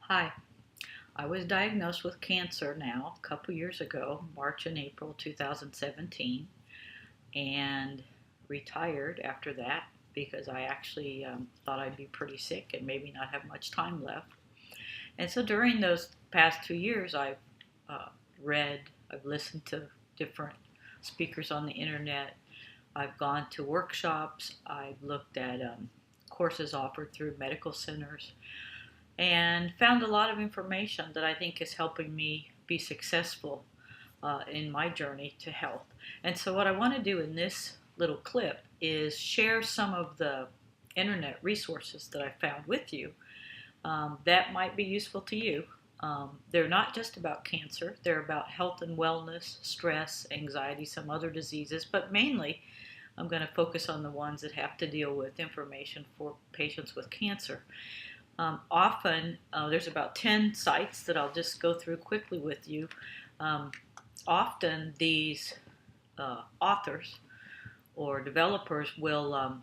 Hi, I was diagnosed with cancer now a couple years ago, March and April 2017, and retired after that because I actually thought I'd be pretty sick and maybe not have much time left. And so during those past 2 years, I've uh, read, I've listened to different speakers on the internet, I've gone to workshops, I've looked at courses offered through medical centers and found a lot of information that I think is helping me be successful in my journey to health. And so, what I want to do in this little clip is share some of the internet resources that I found with you that might be useful to you. They're not just about cancer, they're about health and wellness, stress, anxiety, some other diseases, but mainly I'm going to focus on the ones that have to deal with information for patients with cancer. Often, there's about 10 sites that I'll just go through quickly with you. Often, these authors or developers will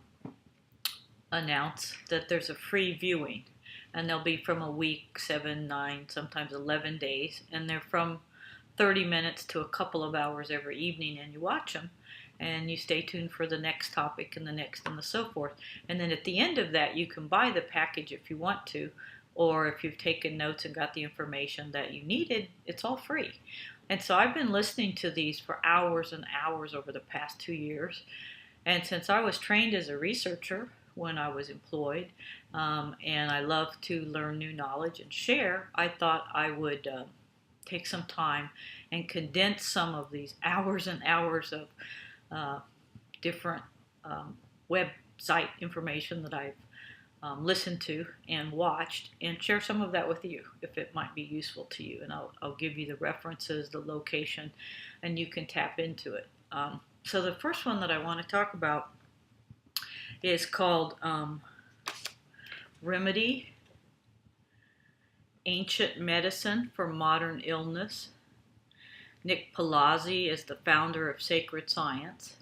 announce that there's a free viewing, and they'll be from a week, 7, 9, sometimes 11 days, and they're from 30 minutes to a couple of hours every evening, and you watch them and you stay tuned for the next topic and the next and so forth. And then at the end of that, you can buy the package if you want to, or if you've taken notes and got the information that you needed, it's all free. And so I've been listening to these for hours and hours over the past 2 years. And since I was trained as a researcher when I was employed, and I love to learn new knowledge and share, I thought I would take some time and condense some of these hours and hours of different website information that I've listened to and watched, and share some of that with you if it might be useful to you. And I'll give you the references, the location, and you can tap into it. So the first one that I want to talk about is called Remedy, Ancient Medicine for Modern Illness. Nick Polizzi is the founder of Sacred Science.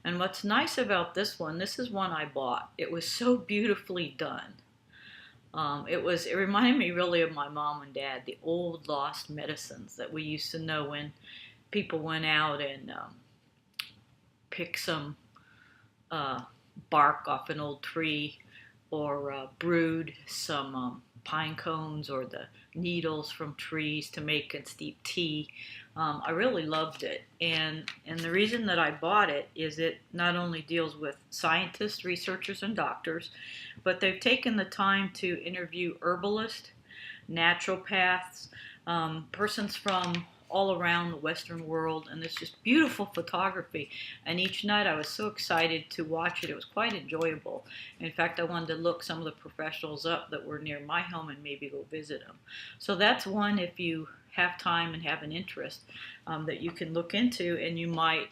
And what's nice about this one, this is one I bought. It was so beautifully done. It reminded me really of my mom and dad, the old lost medicines that we used to know when people went out and picked some bark off an old tree, or brewed some pine cones or the needles from trees to make and steep tea. I really loved it, and the reason that I bought it is it not only deals with scientists, researchers, and doctors, but they've taken the time to interview herbalists, naturopaths, persons from all around the Western world, and it's just beautiful photography. And each night I was so excited to watch it. It was quite enjoyable. In fact, I wanted to look some of the professionals up that were near my home and maybe go visit them. So that's one, if you have time and have an interest, that you can look into, and you might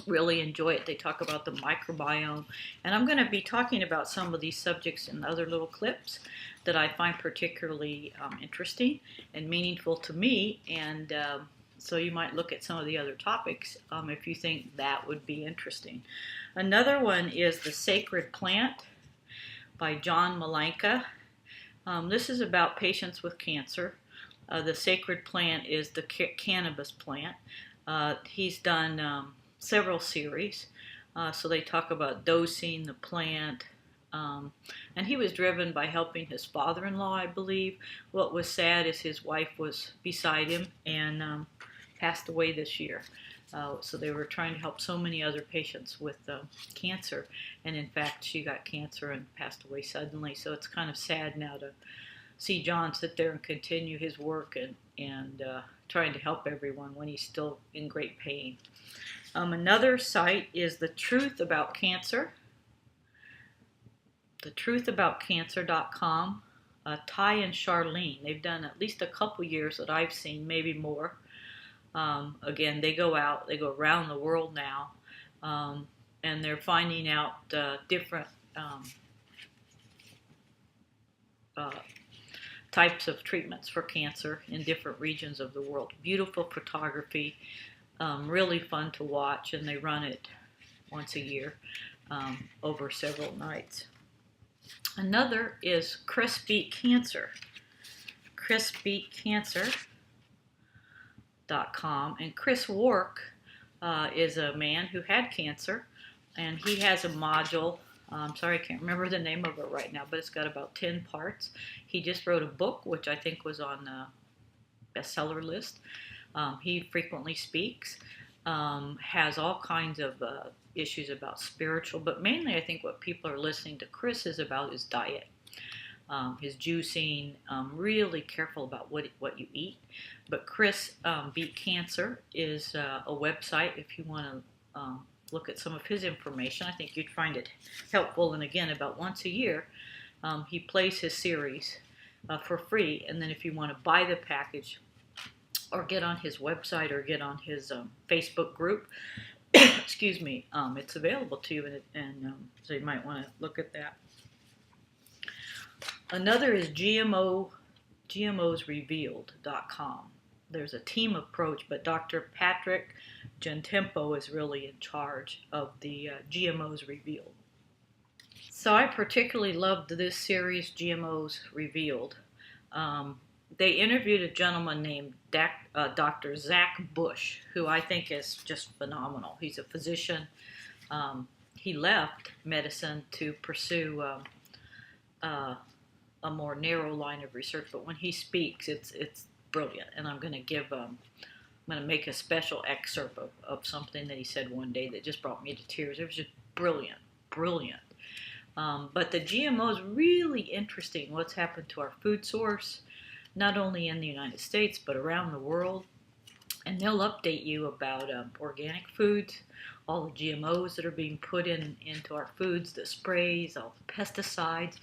really enjoy it. They talk about the microbiome, and I'm going to be talking about some of these subjects in other little clips that I find particularly interesting and meaningful to me, and so you might look at some of the other topics if you think that would be interesting. Another one is The Sacred Plant by John Malanka. This is about patients with cancer. The sacred plant is the cannabis plant. He's done several series. So they talk about dosing the plant. And he was driven by helping his father-in-law, I believe. What was sad is his wife was beside him and passed away this year. So they were trying to help so many other patients with cancer. And in fact, she got cancer and passed away suddenly. So it's kind of sad now to see John sit there and continue his work and trying to help everyone when he's still in great pain. Another site is The Truth About Cancer. TheTruthAboutCancer.com. Ty and Charlene, they've done at least a couple years that I've seen, maybe more. Again, they go around the world now, and they're finding out different types of treatments for cancer in different regions of the world. Beautiful photography, really fun to watch, and they run it once a year over several nights. Another is Chris Beat Cancer. chrisbeatcancer.com. And Chris Wark is a man who had cancer, and he has a module. I'm sorry, I can't remember the name of it right now, but it's got about 10 parts. He just wrote a book, which I think was on the bestseller list. He frequently speaks, has all kinds of issues about spiritual, but mainly I think what people are listening to Chris is about his diet, his juicing, really careful about what you eat. But Chris Beat Cancer is a website if you want to look at some of his information. I think you'd find it helpful. And again, about once a year, he plays his series for free. And then if you want to buy the package or get on his website or get on his Facebook group, excuse me, it's available to you. And so you might want to look at that. Another is GMOs Revealed.com. There's a team approach, but Dr. Patrick Gentempo is really in charge of the GMOs Revealed. So I particularly loved this series, GMOs Revealed. They interviewed a gentleman named Dr. Zach Bush, who I think is just phenomenal. He's a physician. He left medicine to pursue a more narrow line of research, but when he speaks, it's brilliant. And I'm going to make a special excerpt of something that he said one day that just brought me to tears. It was just brilliant. But the GMO is really interesting. What's happened to our food source, not only in the United States but around the world. And they'll update you about organic foods, all the GMOs that are being put into our foods, the sprays, all the pesticides,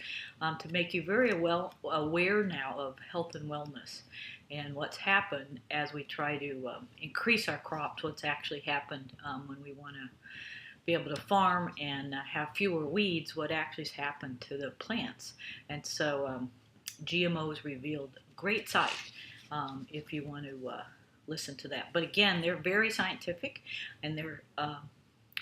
to make you very well aware now of health and wellness and what's happened as we try to increase our crops, what's actually happened when we want to be able to farm and have fewer weeds, what actually has happened to the plants. And so GMOs Revealed, great site if you want to listen to that. But again, they're very scientific, and their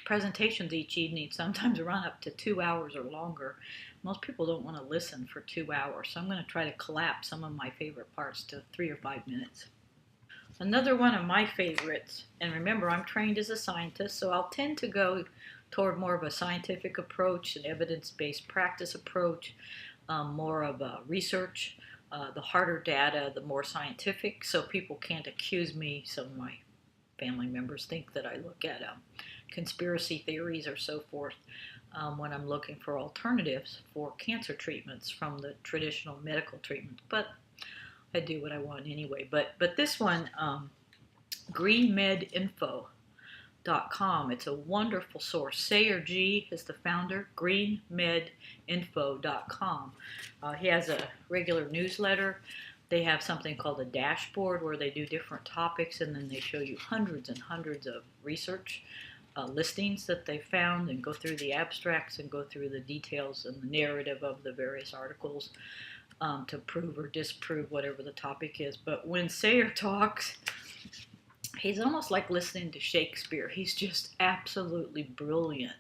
presentations each evening sometimes run up to 2 hours or longer. Most people don't want to listen for 2 hours, so I'm going to try to collapse some of my favorite parts to 3 or 5 minutes. Another one of my favorites, and remember, I'm trained as a scientist, so I'll tend to go toward more of a scientific approach, an evidence-based practice approach, more of a research, the harder data, the more scientific, so people can't accuse me. Some of my family members think that I look at conspiracy theories or so forth when I'm looking for alternatives for cancer treatments from the traditional medical treatments. But I do what I want anyway. But this one, GreenMedInfo.com, it's a wonderful source. Sayer G is the founder, GreenMedInfo.com. He has a regular newsletter. They have something called a dashboard where they do different topics, and then they show you hundreds and hundreds of research listings that they found, and go through the abstracts and go through the details and the narrative of the various articles to prove or disprove whatever the topic is. But when Sayer talks, he's almost like listening to Shakespeare. He's just absolutely brilliant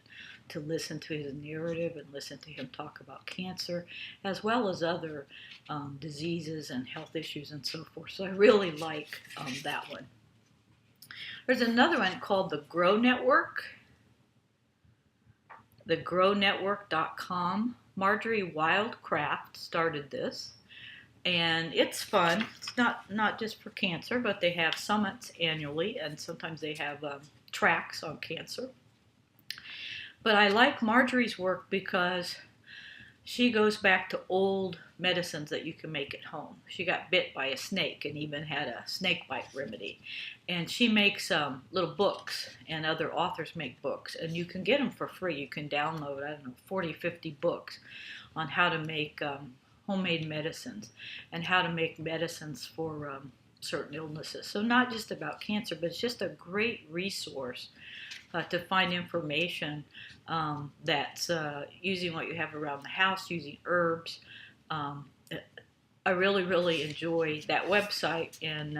to listen to his narrative and listen to him talk about cancer as well as other diseases and health issues and so forth. So I really like that one. There's another one called the Grow Network, thegrownetwork.com. Marjory Wildcraft started this, and it's fun. It's not just for cancer, but they have summits annually, and sometimes they have tracks on cancer. But I like Marjory's work because she goes back to old medicines that you can make at home. She got bit by a snake and even had a snake bite remedy. And she makes little books, and other authors make books. And you can get them for free. You can download, 40, 50 books on how to make homemade medicines and how to make medicines for certain illnesses. So not just about cancer, but it's just a great resource to find information that's using what you have around the house, using herbs. I really, really enjoy that website and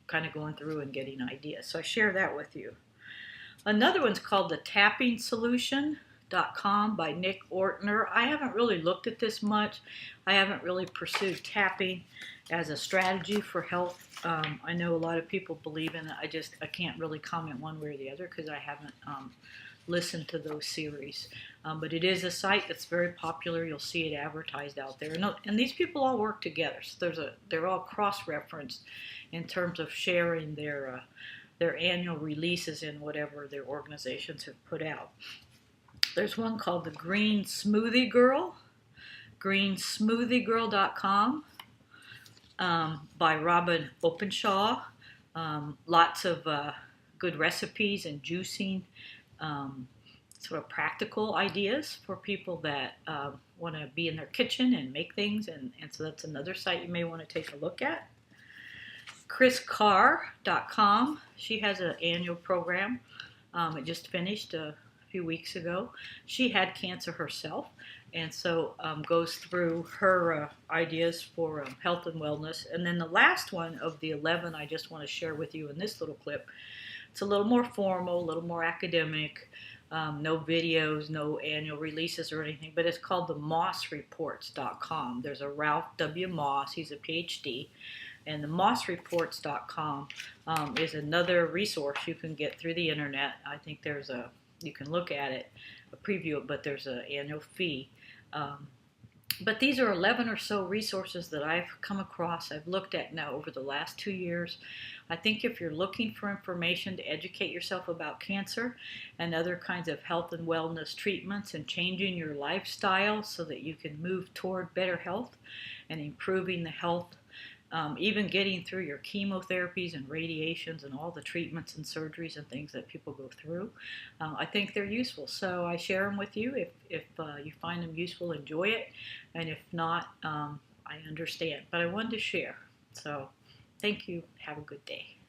kind of going through and getting ideas. So I share that with you. Another one's called the Tapping Solution, GreenMedInfocom by Nick Ortner. I haven't really looked at this much. I haven't really pursued tapping as a strategy for health. I know a lot of people believe in it. I can't really comment one way or the other because I haven't listened to those series. But it is a site that's very popular. You'll see it advertised out there. And these people all work together. So they're all cross-referenced in terms of sharing their annual releases in whatever their organizations have put out. There's one called the Green Smoothie Girl, greensmoothiegirl.com, by Robin Openshaw. Lots of good recipes and juicing, sort of practical ideas for people that want to be in their kitchen and make things. And so that's another site you may want to take a look at. chriscarr.com. She has an annual program. It just finished a few weeks ago. She had cancer herself, and so goes through her ideas for health and wellness. And then the last one of the 11 I just want to share with you in this little clip. It's a little more formal, a little more academic, no videos, no annual releases or anything, but it's called the mossreports.com. There's a Ralph W. Moss, he's a PhD, and the mossreports.com is another resource you can get through the internet. I think you can look at it, preview it, but there's an annual fee. But these are 11 or so resources that I've come across, I've looked at now over the last 2 years. I think if you're looking for information to educate yourself about cancer and other kinds of health and wellness treatments and changing your lifestyle so that you can move toward better health and improving the health, even getting through your chemotherapies and radiations and all the treatments and surgeries and things that people go through, I think they're useful. So I share them with you. If you find them useful, enjoy it. And if not, I understand. But I wanted to share. So thank you. Have a good day.